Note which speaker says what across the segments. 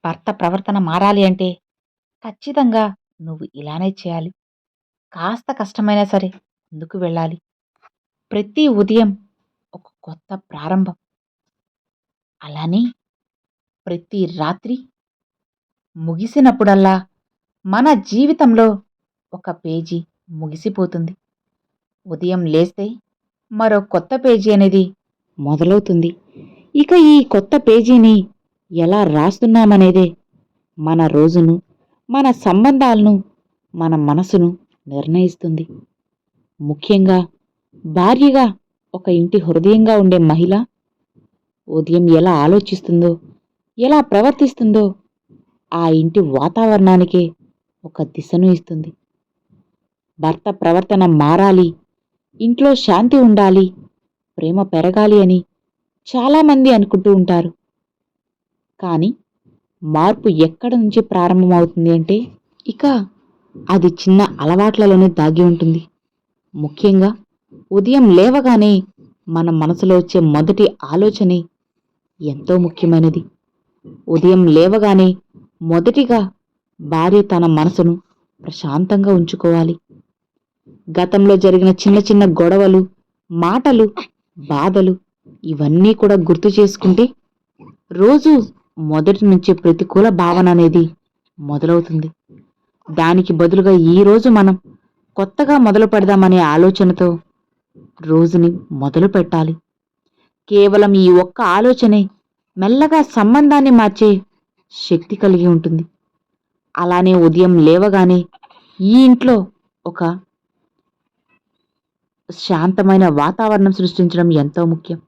Speaker 1: భర్త ప్రవర్తన మారాలి అంటే ఖచ్చితంగా నువ్వు ఇలానే చేయాలి. కాస్త కష్టమైనా సరే ముందుకు వెళ్ళాలి. ప్రతి ఉదయం ఒక కొత్త ప్రారంభం. అలానే ప్రతి రాత్రి ముగిసినప్పుడల్లా మన జీవితంలో ఒక పేజీ ముగిసిపోతుంది. ఉదయం లేస్తే మరో కొత్త పేజీ అనేది మొదలవుతుంది. ఇక ఈ కొత్త పేజీని ఎలా రాస్తున్నామనేదే మన రోజును, మన సంబంధాలను, మన మనసును నిర్ణయిస్తుంది. ముఖ్యంగా భార్యగా, ఒక ఇంటి హృదయంగా ఉండే మహిళ ఉదయం ఎలా ఆలోచిస్తుందో, ఎలా ప్రవర్తిస్తుందో ఆ ఇంటి వాతావరణానికే ఒక దిశను ఇస్తుంది. భర్త ప్రవర్తన మారాలి, ఇంట్లో శాంతి ఉండాలి, ప్రేమ పెరగాలి అని చాలామంది అనుకుంటూ ఉంటారు. కానీ మార్పు ఎక్కడ నుంచి ప్రారంభమవుతుంది అంటే ఇక అది చిన్న అలవాట్లలోనే దాగి ఉంటుంది. ముఖ్యంగా ఉదయం లేవగానే మన మనసులో వచ్చే మొదటి ఆలోచనే ఎంతో ముఖ్యమైనది. ఉదయం లేవగానే మొదటిగా భార్య తన మనసును ప్రశాంతంగా ఉంచుకోవాలి. గతంలో జరిగిన చిన్న చిన్న గొడవలు, మాటలు, బాధలు ఇవన్నీ కూడా గుర్తు చేసుకుంటే రోజు మొదటి నుంచి ప్రతికూల భావన అనేది మొదలవుతుంది. దానికి బదులుగా ఈరోజు మనం కొత్తగా మొదలు పెడదామనే ఆలోచనతో రోజుని మొదలు పెట్టాలి. కేవలం ఈ ఒక్క ఆలోచనే మెల్లగా సంబంధాన్ని మార్చే శక్తి కలిగి ఉంటుంది. అలానే ఉదయం లేవగానే ఈ ఇంట్లో ఒక శాంతమైన వాతావరణం సృష్టించడం ఎంతో ముఖ్యం.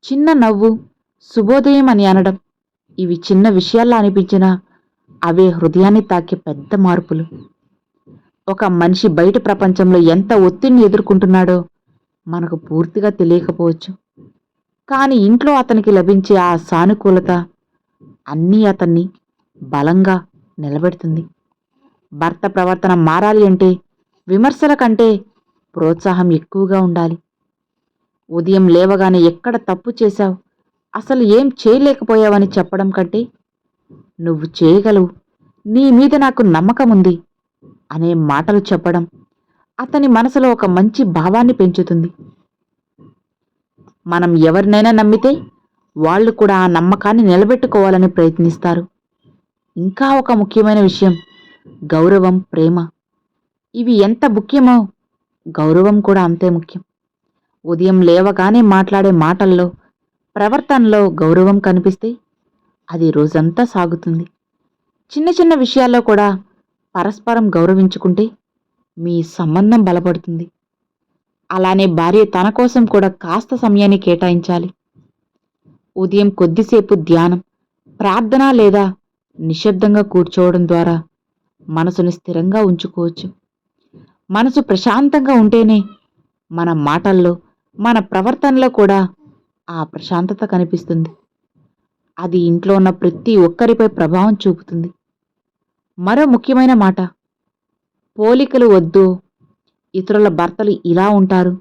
Speaker 1: చిన్న నవ్వు, శుభోదయం అని అనడం, ఇవి చిన్న విషయాల్లా అనిపించినా అవే హృదయాన్ని తాకే పెద్ద మార్పులు. ఒక మనిషి బయట ప్రపంచంలో ఎంత ఒత్తిడిని ఎదుర్కొంటున్నాడో మనకు పూర్తిగా తెలియకపోవచ్చు. కానీ ఇంట్లో అతనికి లభించే ఆ సానుకూలత అన్నీ అతన్ని బలంగా నిలబెడుతుంది. భర్త ప్రవర్తన మారాలి అంటే విమర్శల కంటే ప్రోత్సాహం ఎక్కువగా ఉండాలి. ఉదయం లేవగానే ఎక్కడ తప్పు చేశావు, అసలు ఏం చేయలేకపోయావని చెప్పడం కంటే నువ్వు చేయగలవు, నీ మీద నాకు నమ్మకం ఉంది అనే మాటలు చెప్పడం అతని మనసులో ఒక మంచి భావాన్ని పెంచుతుంది. మనం ఎవరినైనా నమ్మితే వాళ్ళు కూడా ఆ నమ్మకాన్ని నిలబెట్టుకోవాలని ప్రయత్నిస్తారు. ఇంకా ఒక ముఖ్యమైన విషయం గౌరవం, ప్రేమ. ఇవి ఎంత ముఖ్యమో గౌరవం కూడా అంతే ముఖ్యం. ఉదయం లేవగానే మాట్లాడే మాటల్లో, ప్రవర్తనలో గౌరవం కనిపిస్తే అది రోజంతా సాగుతుంది. చిన్న చిన్న విషయాల్లో కూడా పరస్పరం గౌరవించుకుంటే మీ సంబంధం బలపడుతుంది. అలానే భార్య తన కోసం కూడా కాస్త సమయాన్ని కేటాయించాలి. ఉదయం కొద్దిసేపు ధ్యానం, ప్రార్థన లేదా నిశ్శబ్దంగా కూర్చోవడం ద్వారా మనసుని స్థిరంగా ఉంచుకోవచ్చు. మనసు ప్రశాంతంగా ఉంటేనే మన మాటల్లో, మన ప్రవర్తనలో కూడా ఆ ప్రశాంతత కనిపిస్తుంది. అది ఇంట్లో ఉన్న ప్రతి ఒక్కరిపై ప్రభావం చూపుతుంది. మరో ముఖ్యమైన మాట, పోలికలు వద్దు. ఇతరుల భర్తలు ఇలా ఉంటారు,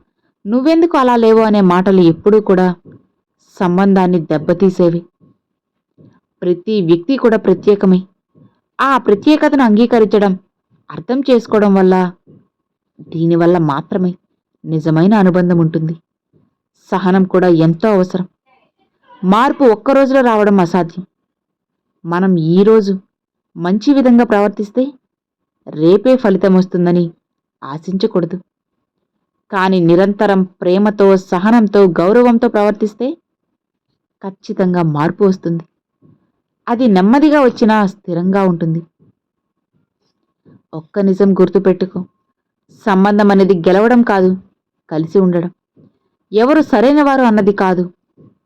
Speaker 1: నువ్వెందుకు అలా లేవు అనే మాటలు ఎప్పుడూ కూడా సంబంధాన్ని దెబ్బతీసేవి. ప్రతి వ్యక్తి కూడా ప్రత్యేకమే. ఆ ప్రత్యేకతను అంగీకరించడం, అర్థం చేసుకోవడం వల్ల, దీనివల్ల మాత్రమే నిజమైన అనుబంధం ఉంటుంది. సహనం కూడా ఎంతో అవసరం. మార్పు ఒక్క రోజులో రావడం అసాధ్యం. మనం ఈరోజు మంచి విధంగా ప్రవర్తిస్తే రేపే ఫలితం వస్తుందని ఆశించకూడదు. కానీ నిరంతరం ప్రేమతో, సహనంతో, గౌరవంతో ప్రవర్తిస్తే ఖచ్చితంగా మార్పు వస్తుంది. అది నెమ్మదిగా వచ్చినా స్థిరంగా ఉంటుంది. ఒక్క నిజం గుర్తుపెట్టుకో, సంబంధం అనేది గెలవడం కాదు, కలిసి ఉండడం. ఎవరు సరైన వారు అన్నది కాదు,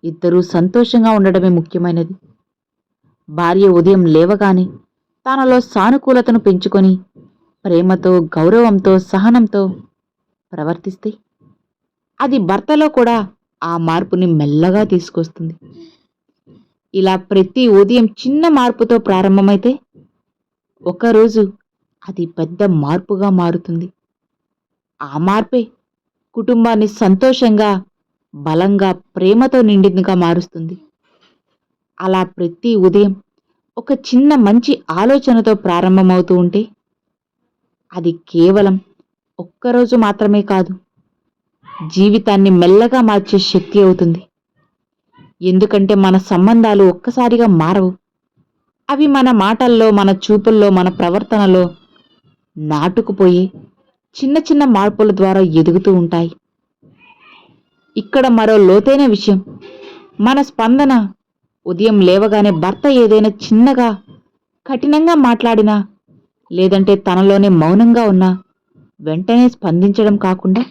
Speaker 1: ఇద్దరూ సంతోషంగా ఉండడమే ముఖ్యమైనది. భార్య ఉదయం లేవగానే తనలో సానుకూలతను పెంచుకొని ప్రేమతో, గౌరవంతో, సహనంతో ప్రవర్తిస్తే అది భర్తలో కూడా ఆ మార్పుని మెల్లగా తీసుకొస్తుంది. ఇలా ప్రతి ఉదయం చిన్న మార్పుతో ప్రారంభమైతే ఒకరోజు అది పెద్ద మార్పుగా మారుతుంది. ఆ మార్పే కుటుంబాన్ని సంతోషంగా, బలంగా, ప్రేమతో నిండిందిగా మారుస్తుంది. అలా ప్రతి ఉదయం ఒక చిన్న మంచి ఆలోచనతో ప్రారంభమవుతూ ఉంటే అది కేవలం ఒక్కరోజు మాత్రమే కాదు, జీవితాన్ని మెల్లగా మార్చే శక్తి అవుతుంది. ఎందుకంటే మన సంబంధాలు ఒక్కసారిగా మారవు. అవి మన మాటల్లో, మన చూపుల్లో, మన ప్రవర్తనలో నాటుకుపోయి చిన్న చిన్న మార్పుల ద్వారా ఎదుగుతూ ఉంటాయి. ఇక్కడ మరో లోతైన విషయం, మన స్పందన. ఉదయం లేవగానే భర్త ఏదైనా చిన్నగా కఠినంగా మాట్లాడినా, లేదంటే తనలోనే మౌనంగా ఉన్నా వెంటనే స్పందించడం కాకుండా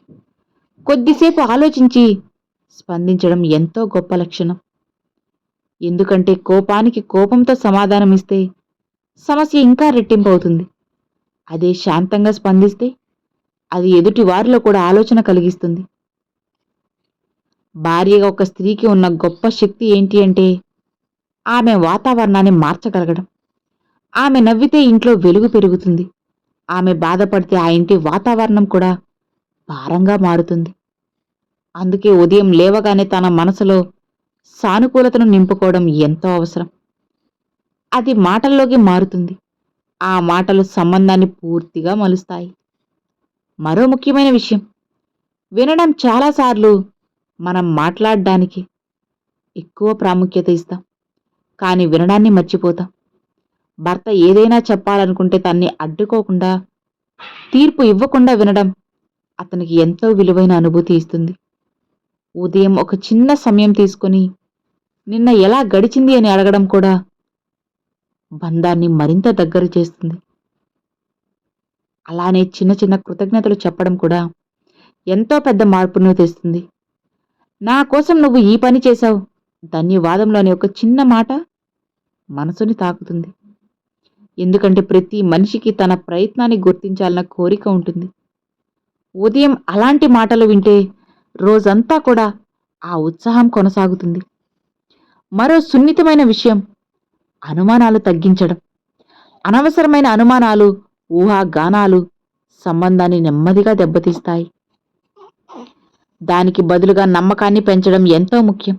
Speaker 1: కొద్దిసేపు ఆలోచించి స్పందించడం ఎంతో గొప్ప లక్షణం. ఎందుకంటే కోపానికి కోపంతో సమాధానమిస్తే సమస్య ఇంకా రెట్టింపు అవుతుంది. అదే శాంతంగా స్పందిస్తే అది ఎదుటి వారిలో కూడా ఆలోచన కలిగిస్తుంది. భార్యగా ఒక స్త్రీకి ఉన్న గొప్ప శక్తి ఏంటి అంటే ఆమె వాతావరణాన్ని మార్చగలగడం. ఆమె నవ్వితే ఇంట్లో వెలుగు పెరుగుతుంది. ఆమె బాధపడితే ఆ ఇంటి వాతావరణం కూడా భారంగా మారుతుంది. అందుకే ఉదయం లేవగానే తన మనసులో సానుకూలతను నింపుకోవడం ఎంతో అవసరం. అది మాటల్లోకి మారుతుంది. ఆ మాటలు సంబంధాన్ని పూర్తిగా మలుస్తాయి. మరో ముఖ్యమైన విషయం, వినడం. చాలాసార్లు మనం మాట్లాడడానికి ఎక్కువ ప్రాముఖ్యత ఇస్తాం, కానీ వినడాన్ని మర్చిపోతాం. భర్త ఏదైనా చెప్పాలనుకుంటే తన్ని అడ్డుకోకుండా, తీర్పు ఇవ్వకుండా వినడం అతనికి ఎంతో విలువైన అనుభూతి ఇస్తుంది. ఉదయం ఒక చిన్న సమయం తీసుకొని నిన్న ఎలా గడిచింది అని అడగడం కూడా బంధాన్ని మరింత దగ్గర చేస్తుంది. అలానే చిన్న చిన్న కృతజ్ఞతలు చెప్పడం కూడా ఎంతో పెద్ద మార్పును తెస్తుంది. నా కోసం నువ్వు ఈ పని చేశావు, ధన్యవాదంలోని ఒక చిన్న మాట మనసుని తాకుతుంది. ఎందుకంటే ప్రతి మనిషికి తన ప్రయత్నాన్ని గుర్తించాలన్న కోరిక ఉంటుంది. ఉదయం అలాంటి మాటలు వింటే రోజంతా కూడా ఆ ఉత్సాహం కొనసాగుతుంది. మరో సున్నితమైన విషయం, అనుమానాలు తగ్గించడం. అనవసరమైన అనుమానాలు, ఊహాగానాలు సంబంధాన్ని నెమ్మదిగా దెబ్బతీస్తాయి. దానికి బదులుగా నమ్మకాన్ని పెంచడం ఎంతో ముఖ్యం.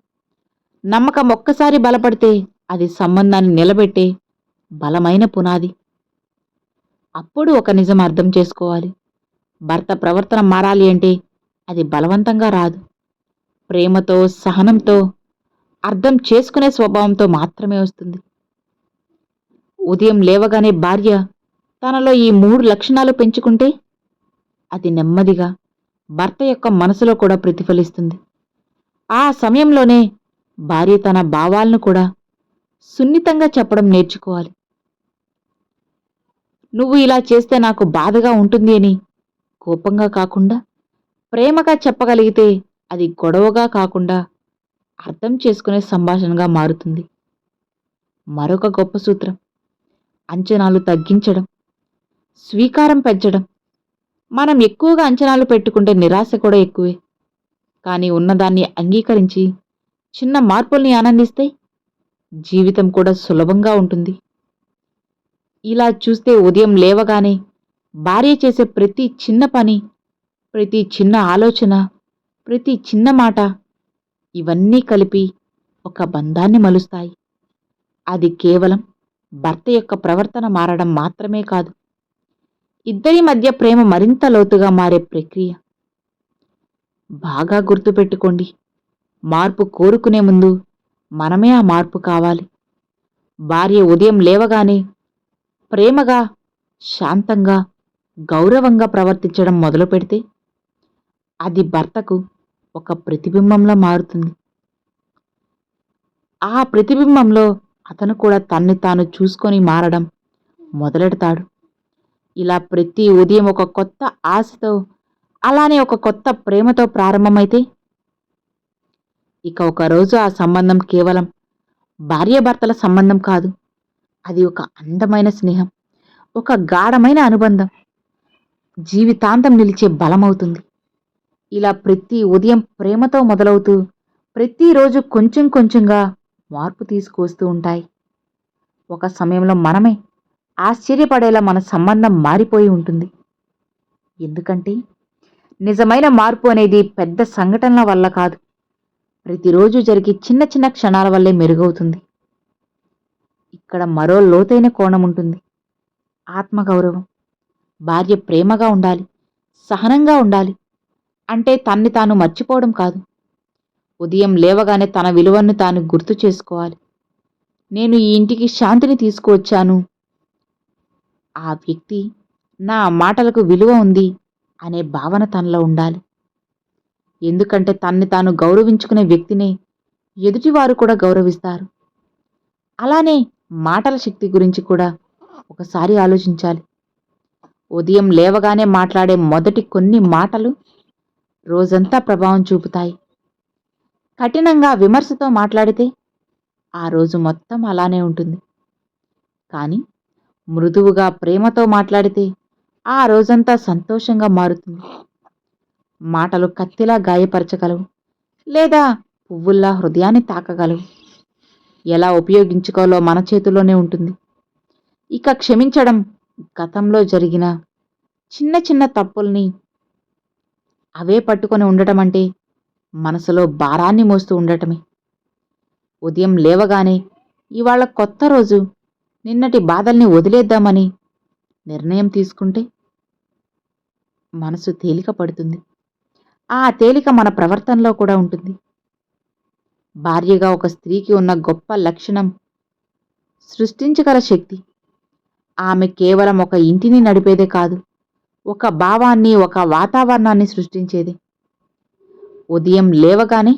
Speaker 1: నమ్మకం ఒక్కసారి బలపడితే అది సంబంధాన్ని నిలబెట్టే బలమైన పునాది. అప్పుడు ఒక నిజం అర్థం చేసుకోవాలి, భర్త ప్రవర్తన మారాలి అంటే అది బలవంతంగా రాదు. ప్రేమతో, సహనంతో, అర్థం చేసుకునే స్వభావంతో మాత్రమే వస్తుంది. ఉదయం లేవగానే భార్య తనలో ఈ 3 లక్షణాలు పెంచుకుంటే అది నెమ్మదిగా భర్త యొక్క మనసులో కూడా ప్రతిఫలిస్తుంది. ఆ సమయంలోనే భార్య తన భావాలను కూడా సున్నితంగా చెప్పడం నేర్చుకోవాలి. నువ్వు ఇలా చేస్తే నాకు బాధగా ఉంటుంది అని కోపంగా కాకుండా ప్రేమగా చెప్పగలిగితే అది గొడవగా కాకుండా అర్థం చేసుకునే సంభాషణగా మారుతుంది. మరొక గొప్ప సూత్రం, అంచనాలు తగ్గించడం, స్వీకారం పెంచడం. మనం ఎక్కువగా అంచనాలు పెట్టుకుంటే నిరాశ కూడా ఎక్కువే. కానీ ఉన్నదాన్ని అంగీకరించి చిన్న మార్పుల్ని ఆనందిస్తే జీవితం కూడా సులభంగా ఉంటుంది. ఇలా చూస్తే ఉదయం లేవగానే భార్య చేసే ప్రతి చిన్న పని, ప్రతి చిన్న ఆలోచన, ప్రతి చిన్న మాట, ఇవన్నీ కలిపి ఒక బంధాన్ని మలుస్తాయి. అది కేవలం భర్త యొక్క ప్రవర్తన మారడం మాత్రమే కాదు, ఇద్దరి మధ్య ప్రేమ మరింత లోతుగా మారే ప్రక్రియ. బాగా గుర్తుపెట్టుకోండి, మార్పు కోరుకునే ముందు మనమే ఆ మార్పు కావాలి. భార్య ఉదయం లేవగానే ప్రేమగా, శాంతంగా, గౌరవంగా ప్రవర్తించడం మొదలు పెడితే అది భర్తకు ఒక ప్రతిబింబంలా మారుతుంది. ఆ ప్రతిబింబంలో అతను కూడా తన్ని తాను చూసుకొని మారడం మొదలెడతాడు. ఇలా ప్రతి ఉదయం ఒక కొత్త ఆశతో, అలానే ఒక కొత్త ప్రేమతో ప్రారంభమైతే ఇక ఒక రోజు ఆ సంబంధం కేవలం భార్యాభర్తల సంబంధం కాదు, అది ఒక అందమైన స్నేహం, ఒక గాఢమైన అనుబంధం, జీవితాంతం నిలిచే బలమవుతుంది. ఇలా ప్రతి ఉదయం ప్రేమతో మొదలవుతూ ప్రతిరోజు కొంచెం కొంచెంగా మార్పు తీసుకువస్తూ ఉంటాయి. ఒక సమయంలో మనమే ఆశ్చర్యపడేలా మన సంబంధం మారిపోయి ఉంటుంది. ఎందుకంటే నిజమైన మార్పు అనేది పెద్ద సంఘటనల వల్ల కాదు, ప్రతిరోజు జరిగే చిన్న చిన్న క్షణాల వల్లే మెరుగవుతుంది. ఇక్కడ మరో లోతైన కోణం ఉంటుంది. ఆత్మగౌరవం. భార్య ప్రేమగా ఉండాలి, సహనంగా ఉండాలి. అంటే తన్ని తాను మర్చిపోవడం కాదు. ఉదయం లేవగానే తన విలువను తాను గుర్తు చేసుకోవాలి. నేను ఈ ఇంటికి శాంతిని తీసుకువచ్చాను, ఆ వ్యక్తి నా మాటలకు విలువ ఉంది అనే భావన తనలో ఉండాలి. ఎందుకంటే తన్ని తాను గౌరవించుకునే వ్యక్తినే ఎదుటివారు కూడా గౌరవిస్తారు. అలానే మాటల శక్తి గురించి కూడా ఒకసారి ఆలోచించాలి. ఉదయం లేవగానే మాట్లాడే మొదటి కొన్ని మాటలు రోజంతా ప్రభావం చూపుతాయి. కఠినంగా విమర్శతో మాట్లాడితే ఆ రోజు మొత్తం అలానే ఉంటుంది. కానీ మృదువుగా ప్రేమతో మాట్లాడితే ఆ రోజంతా సంతోషంగా మారుతుంది. మాటలు కత్తిలా గాయపరచగలవు, లేదా పువ్వుల్లా హృదయాన్ని తాకగలవు. ఎలా ఉపయోగించుకోవాలో మన చేతుల్లోనే ఉంటుంది. ఇక క్షమించడం, గతంలో జరిగిన చిన్న చిన్న తప్పుల్ని అవే పట్టుకొని ఉండటం అంటే మనసులో భారాన్ని మోస్తూ ఉండటమే. ఉదయం లేవగానే ఇవాళ కొత్త రోజు, నిన్నటి బాధల్ని వదిలేద్దామని నిర్ణయం తీసుకుంటే మనసు తేలిక పడుతుంది. ఆ తేలిక మన ప్రవర్తనలో కూడా ఉంటుంది. భార్యగా ఒక స్త్రీకి ఉన్న గొప్ప లక్షణం సృష్టించగల శక్తి. ఆమె కేవలం ఒక ఇంటిని నడిపేదే కాదు, ఒక భావాన్ని, ఒక వాతావరణాన్ని సృష్టించేది. ఉదయం లేవగానే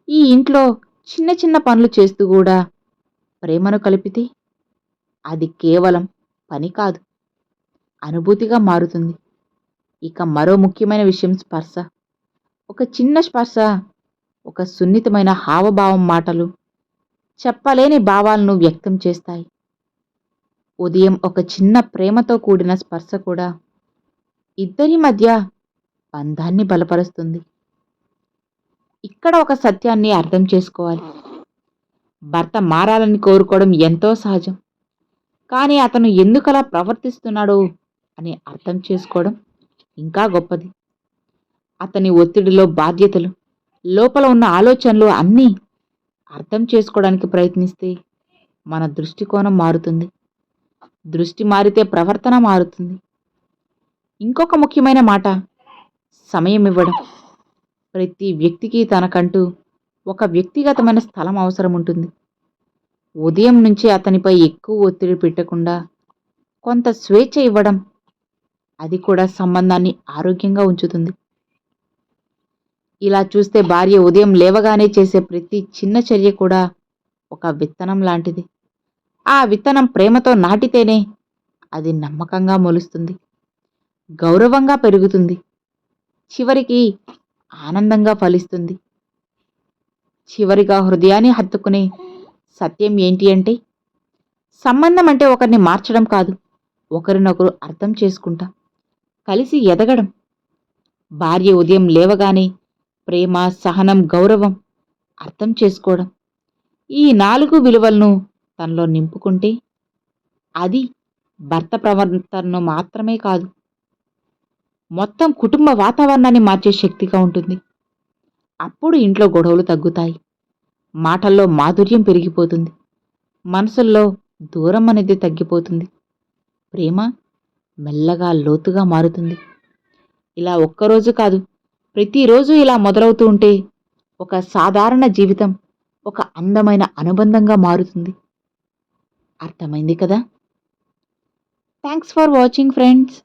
Speaker 1: ఈ ఇంట్లో చిన్న చిన్న పనులు చేస్తూ కూడా ప్రేమను కలిపితే అది కేవలం పని కాదు, అనుభూతిగా మారుతుంది. ఇక మరో ముఖ్యమైన విషయం స్పర్శ. ఒక చిన్న స్పర్శ, ఒక సున్నితమైన హావభావం మాటలు చెప్పలేని భావాలను వ్యక్తం చేస్తాయి. ఉదయం ఒక చిన్న ప్రేమతో కూడిన స్పర్శ కూడా ఇద్దరి మధ్య బంధాన్ని బలపరుస్తుంది. ఇక్కడ ఒక సత్యాన్ని అర్థం చేసుకోవాలి. భర్త మారాలని కోరుకోవడం ఎంతో సహజం. కానీ అతను ఎందుకలా ప్రవర్తిస్తున్నాడో అని అర్థం చేసుకోవడం ఇంకా గొప్పది. అతని ఒత్తిడిలో బాధ్యతలు, లోపల ఉన్న ఆలోచనలు అన్నీ అర్థం చేసుకోవడానికి ప్రయత్నిస్తే మన దృష్టికోణం మారుతుంది. దృష్టి మారితే ప్రవర్తన మారుతుంది. ఇంకొక ముఖ్యమైన మాట, సమయం ఇవ్వడం. ప్రతి వ్యక్తికి తనకంటూ ఒక వ్యక్తిగతమైన స్థలం అవసరం ఉంటుంది. ఉదయం నుంచి అతనిపై ఎక్కువ ఒత్తిడి పెట్టకుండా కొంత స్వేచ్ఛ ఇవ్వడం, అది కూడా సంబంధాన్ని ఆరోగ్యంగా ఉంచుతుంది. ఇలా చూస్తే భార్య ఉదయం లేవగానే చేసే ప్రతి చిన్న చర్య కూడా ఒక విత్తనం లాంటిది. ఆ విత్తనం ప్రేమతో నాటితేనే అది నమ్మకంగా మొలుస్తుంది, గౌరవంగా పెరుగుతుంది, చివరికి ఆనందంగా ఫలిస్తుంది. చివరిగా హృదయాన్ని హత్తుకునే సత్యం ఏంటి అంటే, సంబంధం అంటే ఒకరిని మార్చడం కాదు, ఒకరినొకరు అర్థం చేసుకుంటా కలిసి ఎదగడం. భార్య ఉదయం లేవగానే ప్రేమ, సహనం, గౌరవం, అర్థం చేసుకోవడం, ఈ 4 విలువలను తనలో నింపుకుంటే అది భర్త ప్రవర్తనను మాత్రమే కాదు, మొత్తం కుటుంబ వాతావరణాన్ని మార్చే శక్తిగా ఉంటుంది. అప్పుడు ఇంట్లో గొడవలు తగ్గుతాయి, మాటల్లో మాధుర్యం పెరిగిపోతుంది, మనసుల్లో దూరం అనేది తగ్గిపోతుంది, ప్రేమ మెల్లగా లోతుగా మారుతుంది. ఇలా ఒక్కరోజు కాదు, ప్రతిరోజు ఇలా మొదలవుతూ ఉంటే ఒక సాధారణ జీవితం ఒక అందమైన అనుబంధంగా మారుతుంది. అర్థమైంది కదా? Thanks for watching friends.